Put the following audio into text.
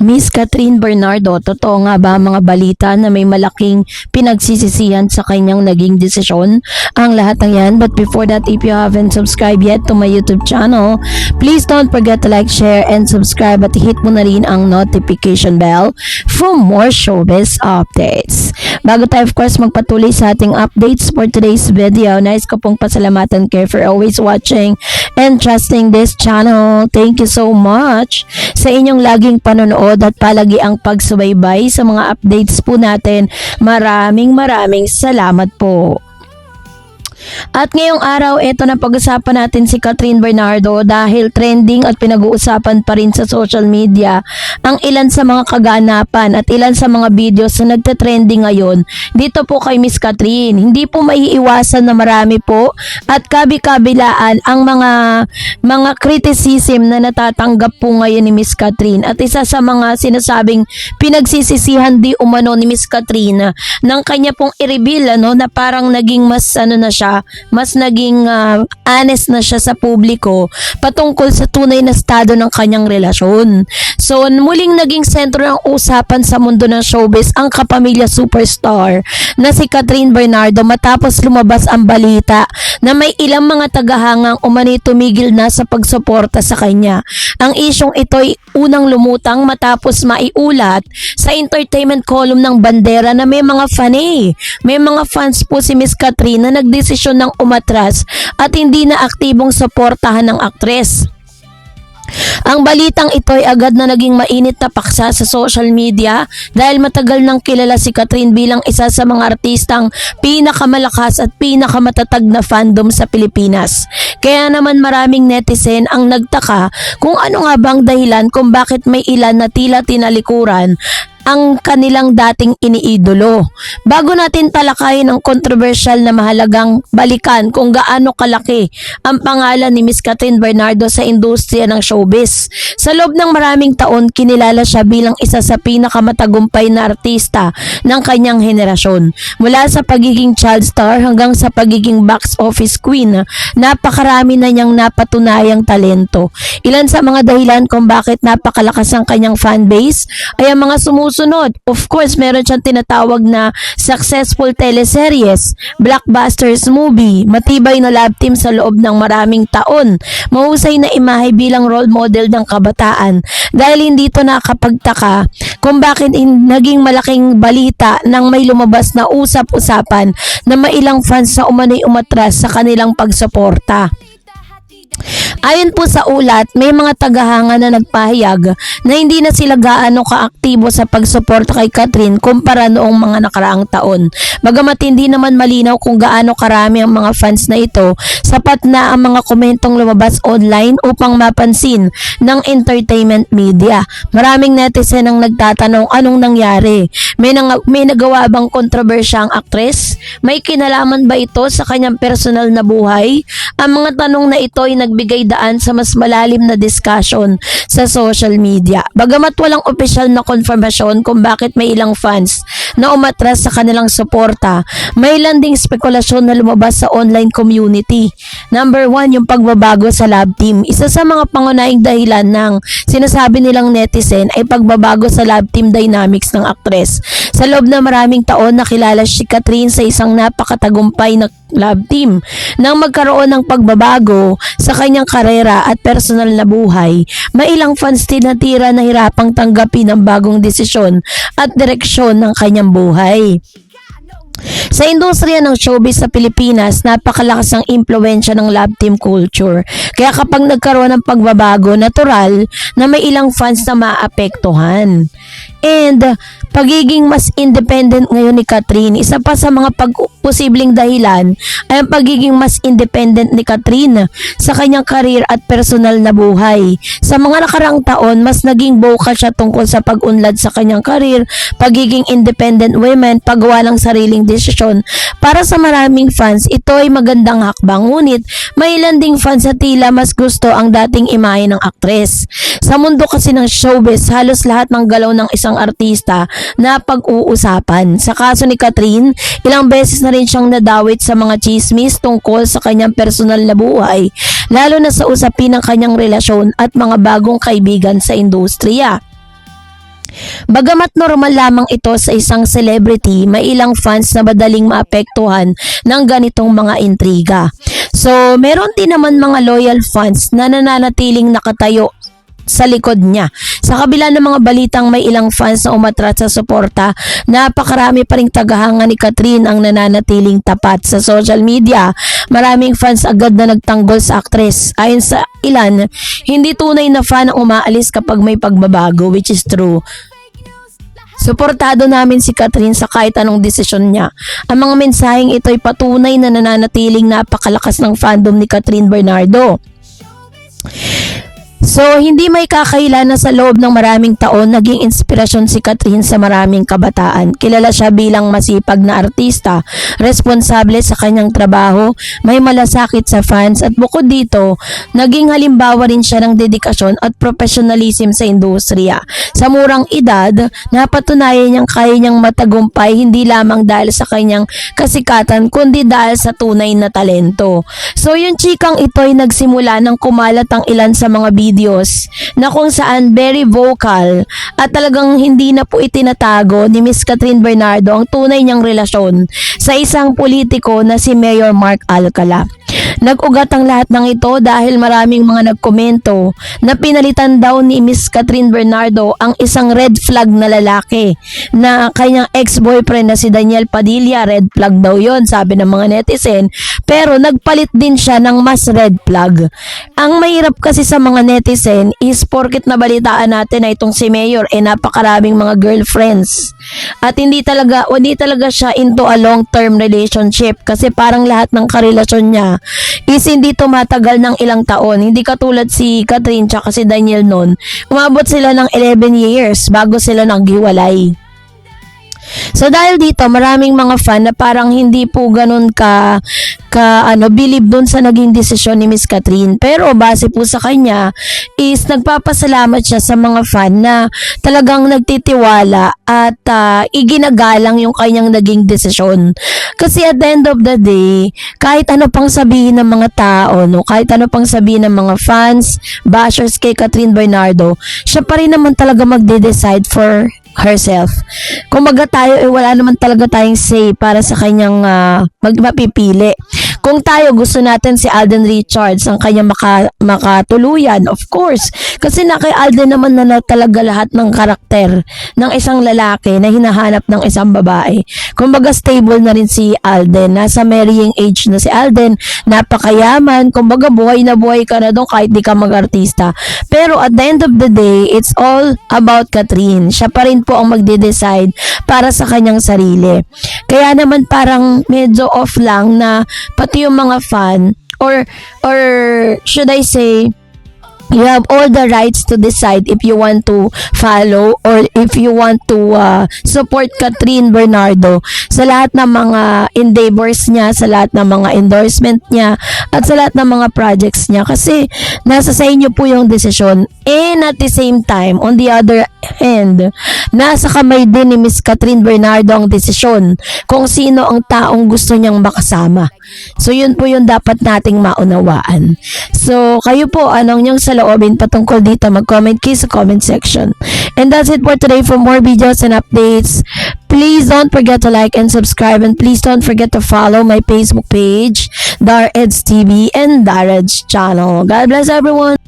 Miss Catherine Bernardo, totoo nga ba mga balita na may malaking pinagsisisihan sa kanyang naging desisyon? Ang lahat ng yan, but before that, if you haven't subscribed yet to my YouTube channel, please don't forget to like, share, and subscribe at hit mo na rin ang notification bell for more showbiz updates. Bago tayo of course magpatuloy sa ating updates for today's video, nais ko pong pasalamatan kayo for always watching and trusting this channel. Thank you so much sa inyong laging panonood at palagi ang pagsubaybay sa mga updates po natin. Maraming salamat po. At ngayong araw, ito na pag-usapan natin si Catherine Bernardo dahil trending at pinag-uusapan pa rin sa social media ang ilan sa mga kaganapan at ilan sa mga videos na nagte-trending ngayon dito po kay Miss Catherine. Hindi po maiiwasan na marami po at kabi-kabilaan ang mga criticism na natatanggap po ngayon ni Miss Catherine. At isa sa mga sinasabing pinagsisisihan di umano ni Miss Catherine ng kanya pong i-reveal na parang naging mas naging honest na siya sa publiko patungkol sa tunay na estado ng kanyang relasyon. So, muling naging sentro ng usapan sa mundo ng showbiz ang kapamilya superstar na si Catherine Bernardo matapos lumabas ang balita na may ilang mga tagahangang umano'y tumigil na sa pagsuporta sa kanya. Ang isyong ito'y unang lumutang matapos maiulat sa entertainment column ng Bandera na may mga may mga fans po si Miss Catherine na nagdesisyon ng umatras at hindi na aktibong suportahan ng aktres. Ang balitang ito ay agad na naging mainit na paksa sa social media dahil matagal nang kilala si Catherine bilang isa sa mga artistang pinakamalakas at pinakamatatag na fandom sa Pilipinas. Kaya naman maraming netizen ang nagtaka kung ano nga bang dahilan kung bakit may ilan na tila tinalikuran ang kanilang dating iniidolo. Bago natin talakayin ang kontrobersyal na mahalagang balikan kung gaano kalaki ang pangalan ni Miss Catherine Bernardo sa industriya ng showbiz. Sa loob ng maraming taon, kinilala siya bilang isa sa pinakamatagumpay na artista ng kanyang henerasyon. Mula sa pagiging child star hanggang sa pagiging box office queen, napakarami na niyang napatunayang talento. Ilan sa mga dahilan kung bakit napakalakas ang kanyang fanbase ay ang mga sumusunod. Of course, meron siyang tinatawag na successful teleseries, blockbusters movie, matibay na love team sa loob ng maraming taon, mahusay na imahe bilang role model ng kabataan. Dahil hindi ito nakapagtaka kung bakit naging malaking balita nang may lumabas na usap-usapan na mailang fans na umano'y umatras sa kanilang pagsuporta. Ayon po sa ulat, may mga tagahanga na nagpahayag na hindi na sila gaano kaaktibo sa pagsuporta kay Catherine kumpara noong mga nakaraang taon. Bagamat hindi naman malinaw kung gaano karami ang mga fans na ito, sapat na ang mga komentong lumabas online upang mapansin ng entertainment media. Maraming netizen ang nagtatanong anong nangyari. May nagawa bang kontrobersya ang aktres? May kinalaman ba ito sa kanyang personal na buhay? Ang mga tanong na ito ay nagbigay daan sa mas malalim na discussion sa social media. Bagamat walang opisyal na konfirmasyon kung bakit may ilang fans na umatras sa kanilang suporta, may ilan ding spekulasyon na lumabas sa online community. Number 1, yung pagbabago sa love team. Isa sa mga pangunahing dahilan ng sinasabi nilang netizen ay pagbabago sa love team dynamics ng aktres. Sa loob na maraming taon, nakilala si Catherine sa isang napakatagumpay na love team. Nang magkaroon ng pagbabago sa kanyang karera at personal na buhay, may ilang fans tinatira na hirapang tanggapin ang bagong desisyon at direksyon ng kanyang buhay. Sa industriya ng showbiz sa Pilipinas, napakalakas ang impluwensya ng love team culture. Kaya kapag nagkaroon ng pagbabago, natural na may ilang fans na maapektuhan. And pagiging mas independent ngayon ni Catherine, isa pa sa mga posibleng dahilan ay ang pagiging mas independent ni Catherine sa kanyang career at personal na buhay. Sa mga nakaraang taon, mas naging vocal siya tungkol sa pag-unlad sa kanyang career, pagiging independent woman, paggawa ng sariling desisyon. Para sa maraming fans, ito ay magandang hakbang, ngunit may ilan ding fans sa tila mas gusto ang dating imahe ng aktres. Sa mundo kasi ng showbiz, halos lahat ng galaw ng isang artista na pag-uusapan. Sa kaso ni Catherine, ilang beses na rin siyang nadawit sa mga chismis tungkol sa kanyang personal na buhay, lalo na sa usapin ng kanyang relasyon at mga bagong kaibigan sa industriya. Bagamat normal lamang ito sa isang celebrity, may ilang fans na madaling maapektuhan ng ganitong mga intriga. So, meron din naman mga loyal fans na nananatiling nakatayo sa likod niya. Sa kabila ng mga balitang may ilang fans na umatras sa suporta, napakarami pa ring tagahanga ni Catherine ang nananatiling tapat sa social media. Maraming fans agad na nagtanggol sa aktres. Ayon sa ilan, hindi tunay na fan ang umaalis kapag may pagbabago, which is true. Suportado namin si Catherine sa kahit anong desisyon niya. Ang mga mensaheng ito ay patunay na nananatiling napakalakas ng fandom ni Catherine Bernardo. So, hindi may kakaila na sa loob ng maraming taon, naging inspirasyon si Catherine sa maraming kabataan. Kilala siya bilang masipag na artista, responsable sa kanyang trabaho, may malasakit sa fans at bukod dito, naging halimbawa rin siya ng dedikasyon at professionalism sa industriya. Sa murang edad, napatunayan niyang kaya niyang matagumpay hindi lamang dahil sa kanyang kasikatan kundi dahil sa tunay na talento. So, yung chikang ito ay nagsimula nang kumalat ang ilan sa mga videos na kung saan very vocal at talagang hindi na po itinatago ni Miss Catherine Bernardo ang tunay niyang relasyon sa isang politiko na si Mayor Mark Alcala. Nag-ugat ang lahat ng ito dahil maraming mga nagkomento na pinalitan daw ni Miss Catherine Bernardo ang isang red flag na lalaki na kanyang ex-boyfriend na si Daniel Padilla. Red flag daw yon, sabi ng mga netizen, pero nagpalit din siya ng mas red flag. Ang mahirap kasi sa mga netizen is porket nabalitaan natin na itong si Mayor napakaraming mga girlfriends at hindi talaga siya into a long-term relationship kasi parang lahat ng karelasyon niya is hindi tumatagal ng ilang taon. Hindi katulad si Catherine tsaka si Daniel noon. Umabot sila ng 11 years bago sila naghiwalay. So dahil dito, maraming mga fan na parang hindi po ganun believe dun sa naging desisyon ni Miss Catherine. Pero base po sa kanya is nagpapasalamat siya sa mga fan na talagang nagtitiwala at iginagalang yung kanyang naging desisyon. Kasi at the end of the day, kahit ano pang sabihin ng mga tao, kahit ano pang sabihin ng mga fans, bashers kay Catherine Bernardo, siya pa rin naman talaga magde-decide for herself. Kung tayo wala naman talaga tayong say para sa kanyang mapipili. Kung tayo gusto natin si Alden Richards ang kanyang makatuluyan, of course. Kasi na kay Alden naman na talaga lahat ng karakter ng isang lalaki na hinahanap ng isang babae. Kumbaga stable na rin si Alden. Nasa marrying age na si Alden. Napakayaman. Kumbaga buhay na buhay ka na doon kahit di ka mag-artista. Pero at the end of the day, it's all about Catherine. Siya pa rin po ang magde-decide para sa kanyang sarili. Kaya naman parang medyo off lang na pati yung mga fan or should I say you have all the rights to decide if you want to follow or if you want to support Catherine Bernardo sa lahat ng mga endeavors niya, sa lahat ng mga endorsement niya, at sa lahat ng mga projects niya. Kasi nasa sa inyo po yung desisyon. And at the same time, on the other hand, nasa kamay din ni Miss Catherine Bernardo ang desisyon kung sino ang taong gusto niyang makasama. So yun po yung dapat nating maunawaan. So kayo po, anong yung saloobin patungkol dito? Mag-comment kayo sa comment section. And that's it for today. For more videos and updates, please don't forget to like and subscribe, and please don't forget to follow my Facebook page, Dar Eds TV and Dar Eds channel. God bless everyone.